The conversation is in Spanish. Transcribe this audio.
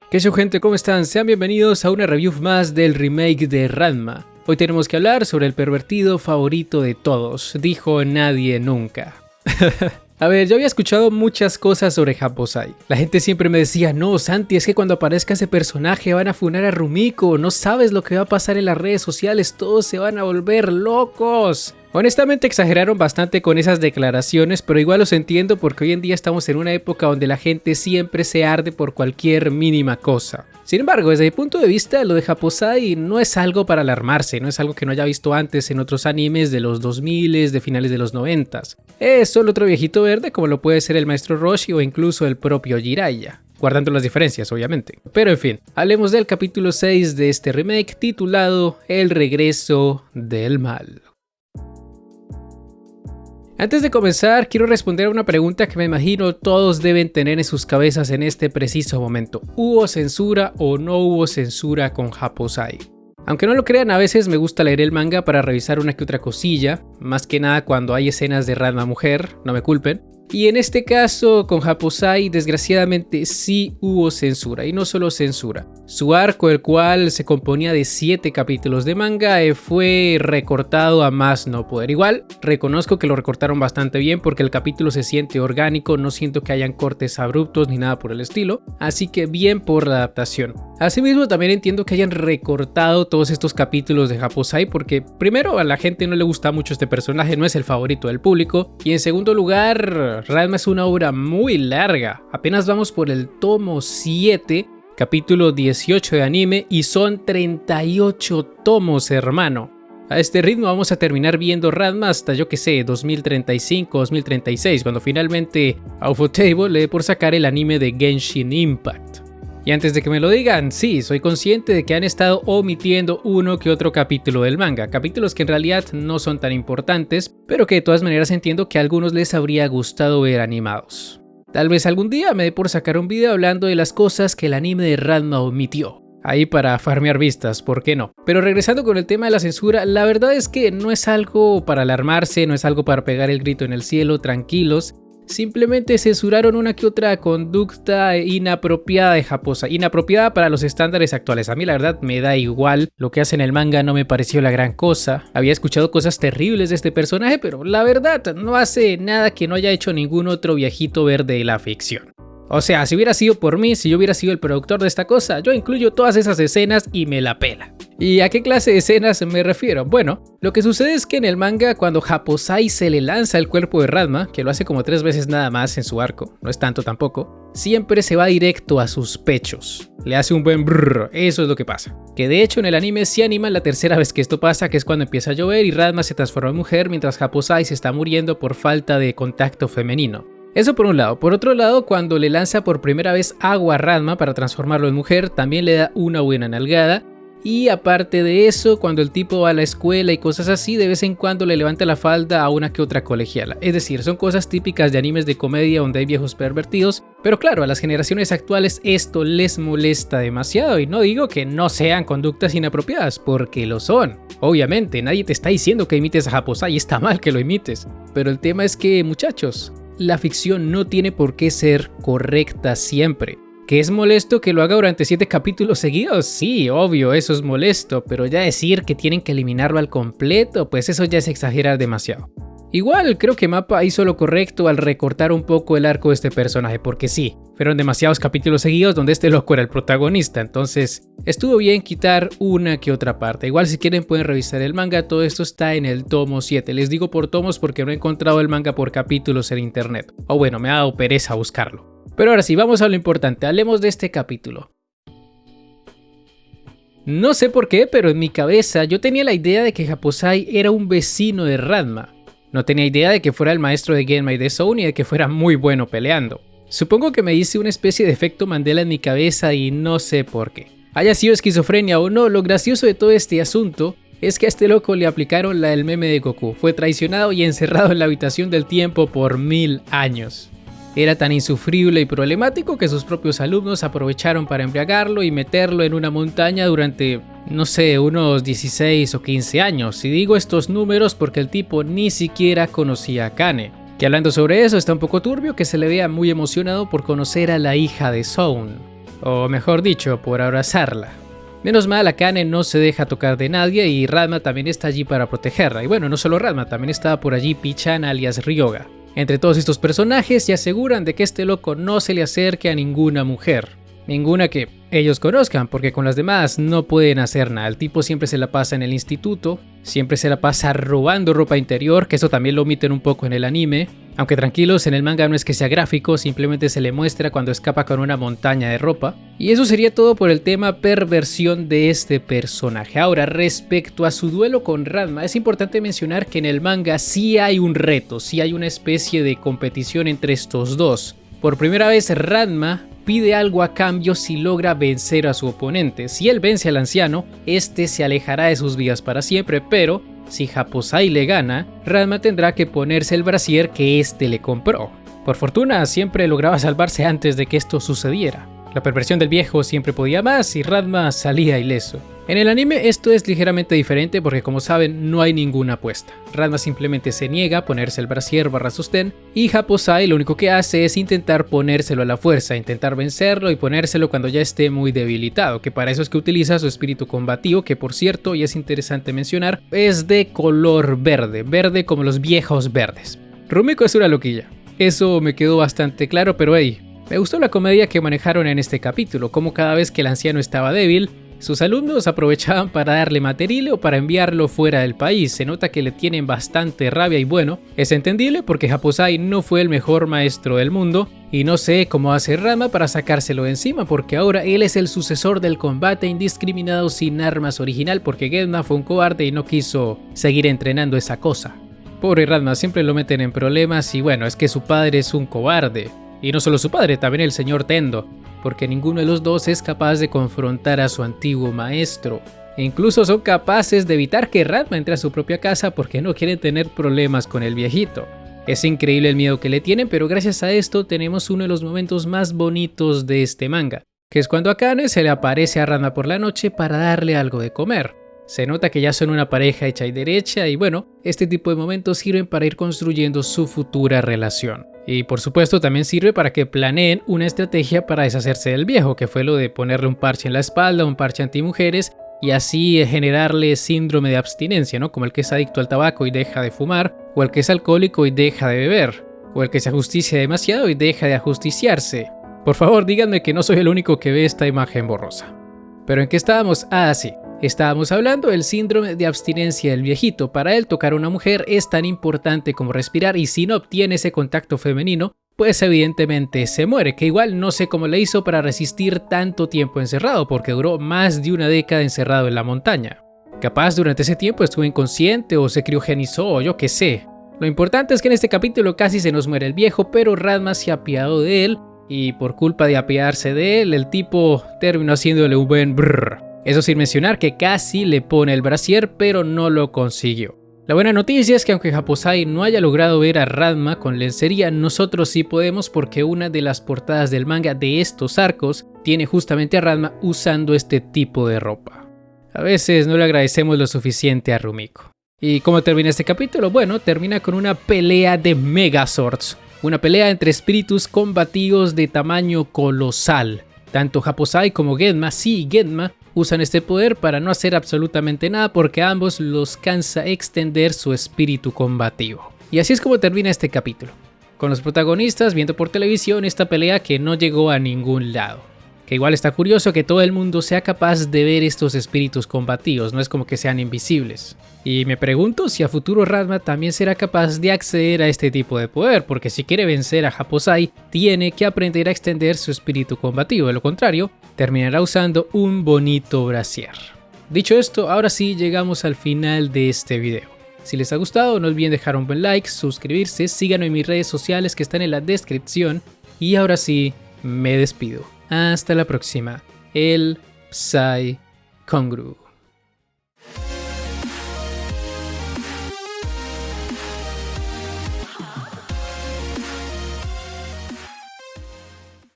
¿Qué show, gente? ¿Cómo están? Sean bienvenidos a una review más del remake de Ranma. Hoy tenemos que hablar sobre el pervertido favorito de todos, dijo nadie nunca. A ver, yo había escuchado muchas cosas sobre Happosai. La gente siempre me decía, no, Santi, es que cuando aparezca ese personaje van a funar a Rumiko, no sabes lo que va a pasar en las redes sociales, todos se van a volver locos. Honestamente exageraron bastante con esas declaraciones, pero igual los entiendo porque hoy en día estamos en una época donde la gente siempre se arde por cualquier mínima cosa. Sin embargo, desde mi punto de vista, lo de Happosai no es algo para alarmarse, no es algo que no haya visto antes en otros animes de los 2000, de finales de los 90. Es solo otro viejito verde como lo puede ser el maestro Roshi o incluso el propio Jiraiya. Guardando las diferencias, obviamente. Pero en fin, hablemos del capítulo 6 de este remake titulado El regreso del mal. Antes de comenzar, quiero responder a una pregunta que me imagino todos deben tener en sus cabezas en este preciso momento. ¿Hubo censura o no hubo censura con Happosai? Aunque no lo crean, a veces me gusta leer el manga para revisar una que otra cosilla, más que nada cuando hay escenas de Ranma mujer, no me culpen. Y en este caso, con Happosai, desgraciadamente sí hubo censura, y no solo censura. Su arco, el cual se componía de 7 capítulos de manga, fue recortado a más no poder. Igual, reconozco que lo recortaron bastante bien porque el capítulo se siente orgánico, no siento que hayan cortes abruptos ni nada por el estilo, así que bien por la adaptación. Asimismo, también entiendo que hayan recortado todos estos capítulos de Happosai porque, primero, a la gente no le gusta mucho este personaje, no es el favorito del público, y en segundo lugar, Ranma es una obra muy larga, apenas vamos por el tomo 7, capítulo 18 de anime, y son 38 tomos, hermano. A este ritmo vamos a terminar viendo Ranma hasta, yo que sé, 2035, 2036, cuando finalmente Ufotable le dé por sacar el anime de Genshin Impact. Y antes de que me lo digan, sí, soy consciente de que han estado omitiendo uno que otro capítulo del manga, capítulos que en realidad no son tan importantes, pero que de todas maneras entiendo que a algunos les habría gustado ver animados. Tal vez algún día me dé por sacar un video hablando de las cosas que el anime de Ranma omitió. Ahí para farmear vistas, ¿por qué no? Pero regresando con el tema de la censura, la verdad es que no es algo para alarmarse, no es algo para pegar el grito en el cielo, tranquilos. Simplemente censuraron una que otra conducta inapropiada de Happosai, inapropiada para los estándares actuales. A mí la verdad me da igual, lo que hace en el manga no me pareció la gran cosa. Había escuchado cosas terribles de este personaje, pero la verdad no hace nada que no haya hecho ningún otro viejito verde de la ficción. O sea, si hubiera sido por mí, si yo hubiera sido el productor de esta cosa, yo incluyo todas esas escenas y me la pela. ¿Y a qué clase de escenas me refiero? Bueno, lo que sucede es que en el manga, cuando Happosai se le lanza el cuerpo de Ranma, que lo hace como 3 veces nada más en su arco, no es tanto tampoco, siempre se va directo a sus pechos. Le hace un buen brrr, eso es lo que pasa. Que de hecho en el anime sí animan la tercera vez que esto pasa, que es cuando empieza a llover y Ranma se transforma en mujer mientras Happosai se está muriendo por falta de contacto femenino. Eso por un lado. Por otro lado, cuando le lanza por primera vez agua a Ranma para transformarlo en mujer, también le da una buena nalgada. Y aparte de eso, cuando el tipo va a la escuela y cosas así, de vez en cuando le levanta la falda a una que otra colegiala. Es decir, son cosas típicas de animes de comedia donde hay viejos pervertidos. Pero claro, a las generaciones actuales esto les molesta demasiado. Y no digo que no sean conductas inapropiadas, porque lo son. Obviamente, nadie te está diciendo que imites a Happosai, está mal que lo imites. Pero el tema es que, muchachos, la ficción no tiene por qué ser correcta siempre. ¿Que es molesto que lo haga durante 7 capítulos seguidos? Sí, obvio, eso es molesto, pero ya decir que tienen que eliminarlo al completo, pues eso ya es exagerar demasiado. Igual creo que Mappa hizo lo correcto al recortar un poco el arco de este personaje, porque sí, fueron demasiados capítulos seguidos donde este loco era el protagonista, entonces estuvo bien quitar una que otra parte. Igual si quieren pueden revisar el manga, todo esto está en el tomo 7, les digo por tomos porque no he encontrado el manga por capítulos en internet, o bueno, me ha dado pereza buscarlo. Pero ahora sí, vamos a lo importante, hablemos de este capítulo. No sé por qué, pero en mi cabeza yo tenía la idea de que Happosai era un vecino de Ranma. No tenía idea de que fuera el maestro de Genma y de Zou, ni de que fuera muy bueno peleando. Supongo que me hice una especie de efecto Mandela en mi cabeza y no sé por qué. Haya sido esquizofrenia o no, lo gracioso de todo este asunto es que a este loco le aplicaron la del meme de Goku. Fue traicionado y encerrado en la habitación del tiempo por 1000 años. Era tan insufrible y problemático que sus propios alumnos aprovecharon para embriagarlo y meterlo en una montaña durante, no sé, unos 16 o 15 años. Y digo estos números porque el tipo ni siquiera conocía a Kane. Que hablando sobre eso, está un poco turbio que se le vea muy emocionado por conocer a la hija de Zou. o mejor dicho, por abrazarla. Menos mal, Akane no se deja tocar de nadie y Ranma también está allí para protegerla. Y bueno, no solo Ranma, también estaba por allí Pichan alias Ryoga. Entre todos estos personajes se aseguran de que este loco no se le acerque a ninguna mujer. Ninguna que ellos conozcan, porque con las demás no pueden hacer nada. El tipo siempre se la pasa en el instituto, siempre se la pasa robando ropa interior, que eso también lo omiten un poco en el anime. Aunque tranquilos, en el manga no es que sea gráfico, simplemente se le muestra cuando escapa con una montaña de ropa. Y eso sería todo por el tema perversión de este personaje. Ahora, respecto a su duelo con Ranma, es importante mencionar que en el manga sí hay un reto, sí hay una especie de competición entre estos dos. Por primera vez, Ranma pide algo a cambio si logra vencer a su oponente. Si él vence al anciano, este se alejará de sus vidas para siempre, pero si Japosai le gana, Ranma tendrá que ponerse el brasier que este le compró. Por fortuna, siempre lograba salvarse antes de que esto sucediera. La perversión del viejo siempre podía más y Ranma salía ileso. En el anime esto es ligeramente diferente porque, como saben, no hay ninguna apuesta. Ranma simplemente se niega a ponerse el brasier / sostén y Japosai lo único que hace es intentar ponérselo a la fuerza, intentar vencerlo y ponérselo cuando ya esté muy debilitado, que para eso es que utiliza su espíritu combativo, que por cierto, y es interesante mencionar, es de color verde, verde como los viejos verdes. Rumiko es una loquilla, eso me quedó bastante claro, pero hey, me gustó la comedia que manejaron en este capítulo, como cada vez que el anciano estaba débil, sus alumnos aprovechaban para darle material o para enviarlo fuera del país. Se nota que le tienen bastante rabia y bueno, es entendible porque Japosai no fue el mejor maestro del mundo y no sé cómo hace Ranma para sacárselo de encima porque ahora él es el sucesor del combate indiscriminado sin armas original porque Genma fue un cobarde y no quiso seguir entrenando esa cosa. Pobre Ranma, siempre lo meten en problemas y bueno, es que su padre es un cobarde. Y no solo su padre, también el señor Tendo, porque ninguno de los dos es capaz de confrontar a su antiguo maestro. E incluso son capaces de evitar que Ranma entre a su propia casa porque no quieren tener problemas con el viejito. Es increíble el miedo que le tienen, pero gracias a esto tenemos uno de los momentos más bonitos de este manga, que es cuando Akane se le aparece a Ranma por la noche para darle algo de comer. Se nota que ya son una pareja hecha y derecha y bueno, este tipo de momentos sirven para ir construyendo su futura relación. Y por supuesto también sirve para que planeen una estrategia para deshacerse del viejo, que fue lo de ponerle un parche en la espalda, un parche antimujeres y así generarle síndrome de abstinencia, ¿no? Como el que es adicto al tabaco y deja de fumar, o el que es alcohólico y deja de beber, o el que se ajusticia demasiado y deja de ajusticiarse. Por favor, díganme que no soy el único que ve esta imagen borrosa. ¿Pero en qué estábamos? Ah, sí. Estábamos hablando del síndrome de abstinencia del viejito. Para él tocar a una mujer es tan importante como respirar y si no obtiene ese contacto femenino, pues evidentemente se muere, que igual no sé cómo le hizo para resistir tanto tiempo encerrado, porque duró más de una década encerrado en la montaña. Capaz durante ese tiempo estuvo inconsciente o se criogenizó o yo qué sé. Lo importante es que en este capítulo casi se nos muere el viejo, pero Ranma se apiadó de él y por culpa de apiadarse de él, el tipo terminó haciéndole un buen brrr. Eso sin mencionar que casi le pone el brasier, pero no lo consiguió. La buena noticia es que aunque Japosai no haya logrado ver a Ranma con lencería, nosotros sí podemos porque una de las portadas del manga de estos arcos tiene justamente a Ranma usando este tipo de ropa. A veces no le agradecemos lo suficiente a Rumiko. ¿Y cómo termina este capítulo? Bueno, termina con una pelea de Megazords. Una pelea entre espíritus combativos de tamaño colosal. Tanto Japosai como Genma, sí, Genma, usan este poder para no hacer absolutamente nada porque a ambos los cansa extender su espíritu combativo. Y así es como termina este capítulo, con los protagonistas viendo por televisión esta pelea que no llegó a ningún lado. Que igual está curioso que todo el mundo sea capaz de ver estos espíritus combativos, no es como que sean invisibles. Y me pregunto si a futuro Ranma también será capaz de acceder a este tipo de poder, porque si quiere vencer a Japosai, tiene que aprender a extender su espíritu combativo, de lo contrario, terminará usando un bonito brasier. Dicho esto, ahora sí llegamos al final de este video. Si les ha gustado, no olviden dejar un buen like, suscribirse, síganme en mis redes sociales que están en la descripción, y ahora sí, me despido. Hasta la próxima. El Psy Kongru.